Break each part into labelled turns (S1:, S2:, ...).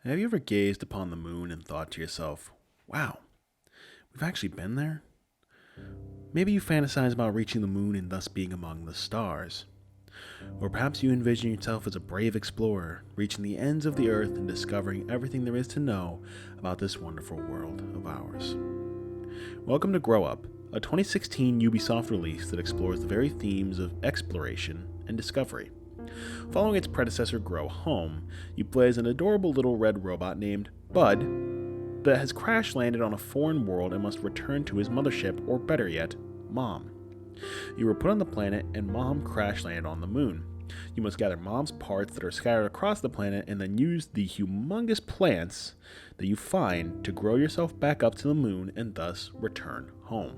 S1: Have you ever gazed upon the moon and thought to yourself, wow, we've actually been there? Maybe you fantasize about reaching the moon and thus being among the stars. Or perhaps you envision yourself as a brave explorer, reaching the ends of the earth and discovering everything there is to know about this wonderful world of ours. Welcome to Grow Up, a 2016 Ubisoft release that explores the very themes of exploration and discovery. Following its predecessor Grow Home, you play as an adorable little red robot named Bud that has crash landed on a foreign world and must return to his mothership, or better yet, Mom. You were put on the planet and Mom crash landed on the moon. You must gather Mom's parts that are scattered across the planet and then use the humongous plants that you find to grow yourself back up to the moon and thus return home.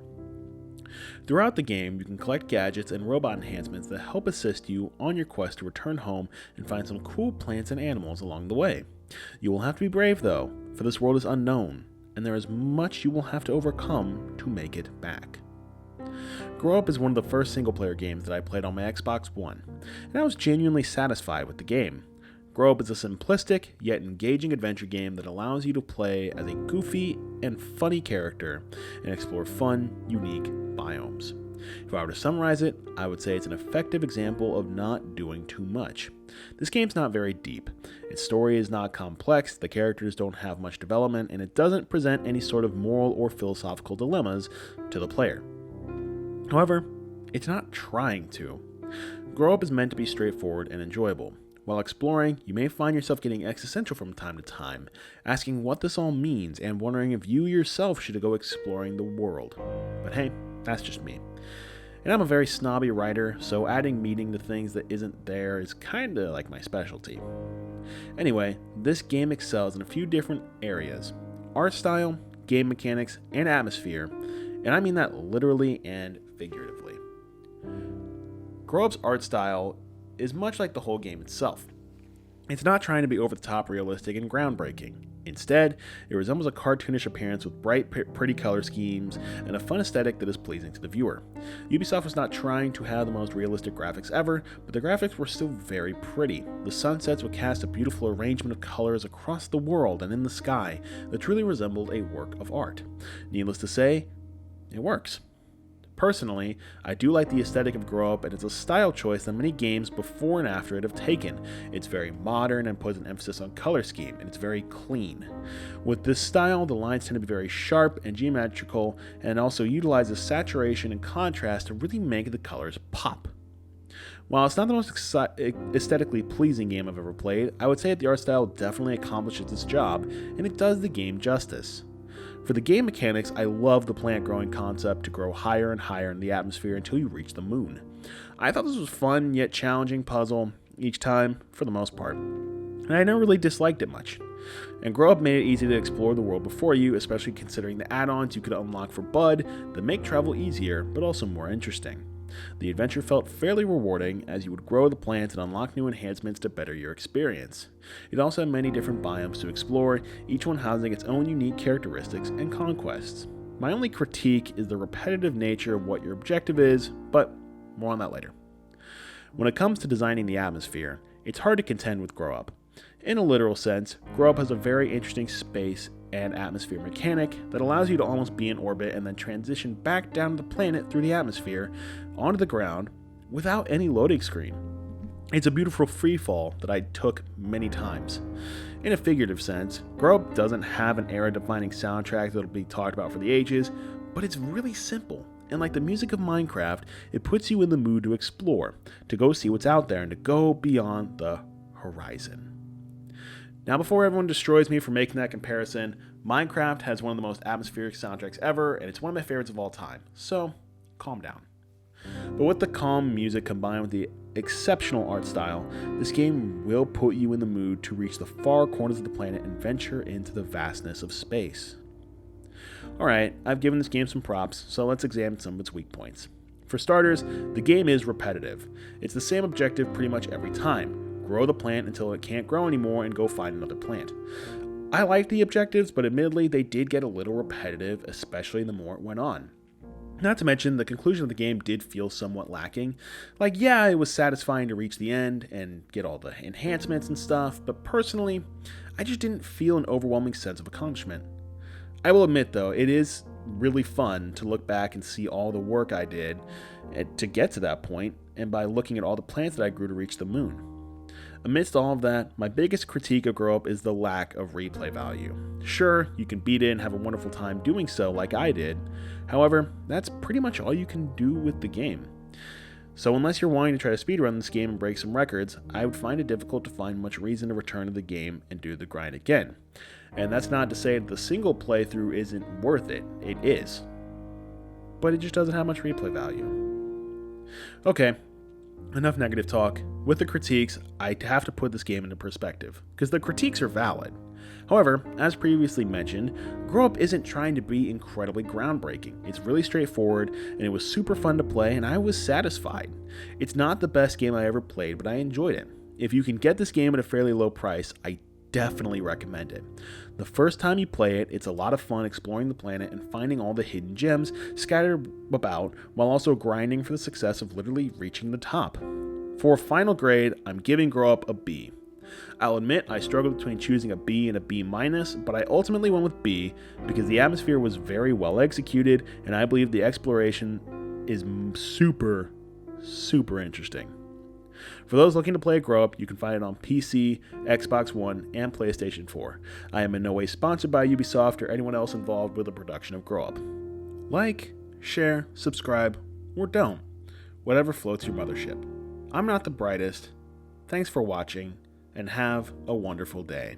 S1: Throughout the game, you can collect gadgets and robot enhancements that help assist you on your quest to return home and find some cool plants and animals along the way. You will have to be brave though, for this world is unknown, and there is much you will have to overcome to make it back. Grow Up is one of the first single-player games that I played on my Xbox One, and I was genuinely satisfied with the game. Grow Up is a simplistic yet engaging adventure game that allows you to play as a goofy and funny character and explore fun, unique biomes. If I were to summarize it, I would say it's an effective example of not doing too much. This game's not very deep, its story is not complex, the characters don't have much development, and it doesn't present any sort of moral or philosophical dilemmas to the player. However, it's not trying to. Grow Up is meant to be straightforward and enjoyable. While exploring, you may find yourself getting existential from time to time, asking what this all means and wondering if you yourself should go exploring the world. But hey, that's just me. And I'm a very snobby writer, so adding meaning to things that isn't there is kinda like my specialty. Anyway, this game excels in a few different areas: art style, game mechanics, and atmosphere, and I mean that literally and figuratively. Grow Up's art style is much like the whole game itself. It's not trying to be over the top realistic and groundbreaking. Instead, it resembles a cartoonish appearance with bright, pretty color schemes and a fun aesthetic that is pleasing to the viewer. Ubisoft was not trying to have the most realistic graphics ever, but the graphics were still very pretty. The sunsets would cast a beautiful arrangement of colors across the world and in the sky that truly resembled a work of art. Needless to say, it works. Personally, I do like the aesthetic of Grow Up, and it's a style choice that many games before and after it have taken. It's very modern and puts an emphasis on color scheme, and it's very clean. With this style, the lines tend to be very sharp and geometrical, and also utilizes saturation and contrast to really make the colors pop. While it's not the most aesthetically pleasing game I've ever played, I would say that the art style definitely accomplishes its job, and it does the game justice. For the game mechanics, I love the plant growing concept to grow higher and higher in the atmosphere until you reach the moon. I thought this was fun yet challenging puzzle each time, for the most part, and I never really disliked it much. And Grow Up made it easy to explore the world before you, especially considering the add-ons you could unlock for Bud that make travel easier, but also more interesting. The adventure felt fairly rewarding as you would grow the plants and unlock new enhancements to better your experience. It also had many different biomes to explore, each one housing its own unique characteristics and conquests. My only critique is the repetitive nature of what your objective is, but more on that later. When it comes to designing the atmosphere, it's hard to contend with Grow Up. In a literal sense, Grow Up has a very interesting space and atmosphere mechanic that allows you to almost be in orbit and then transition back down to the planet through the atmosphere onto the ground without any loading screen. It's a beautiful free fall that I took many times. In a figurative sense, Grow Up doesn't have an era-defining soundtrack that'll be talked about for the ages, but it's really simple. And like the music of Minecraft, it puts you in the mood to explore, to go see what's out there, and to go beyond the horizon. Now, before everyone destroys me for making that comparison, Minecraft has one of the most atmospheric soundtracks ever, and it's one of my favorites of all time, so calm down. But with the calm music combined with the exceptional art style, this game will put you in the mood to reach the far corners of the planet and venture into the vastness of space. Alright, I've given this game some props, so let's examine some of its weak points. For starters, the game is repetitive. It's the same objective pretty much every time. Grow the plant until it can't grow anymore and go find another plant. I liked the objectives, but admittedly they did get a little repetitive, especially the more it went on. Not to mention, the conclusion of the game did feel somewhat lacking. Like, yeah, it was satisfying to reach the end and get all the enhancements and stuff, but personally, I just didn't feel an overwhelming sense of accomplishment. I will admit, though, it is really fun to look back and see all the work I did to get to that point, and by looking at all the plants that I grew to reach the moon. Amidst all of that, my biggest critique of Grow Up is the lack of replay value. Sure, you can beat it and have a wonderful time doing so like I did. However, that's pretty much all you can do with the game. So unless you're wanting to try to speedrun this game and break some records, I would find it difficult to find much reason to return to the game and do the grind again. And that's not to say that the single playthrough isn't worth it. It is. But it just doesn't have much replay value. Okay, enough negative talk. With the critiques, I have to put this game into perspective, because the critiques are valid. However, as previously mentioned, Grow Up isn't trying to be incredibly groundbreaking. It's really straightforward, and it was super fun to play, and I was satisfied. It's not the best game I ever played, but I enjoyed it. If you can get this game at a fairly low price, I definitely recommend it. The first time you play it, it's a lot of fun exploring the planet and finding all the hidden gems scattered about, while also grinding for the success of literally reaching the top. For a final grade, I'm giving Grow Up a B. I'll admit I struggled between choosing a B and a B-, but I ultimately went with B because the atmosphere was very well executed, and I believe the exploration is super interesting. For those looking to play Grow Up, you can find it on PC, Xbox One, and PlayStation 4. I am in no way sponsored by Ubisoft or anyone else involved with the production of Grow Up. Like, share, subscribe, or don't. Whatever floats your mothership. I'm not the brightest. Thanks for watching, and have a wonderful day.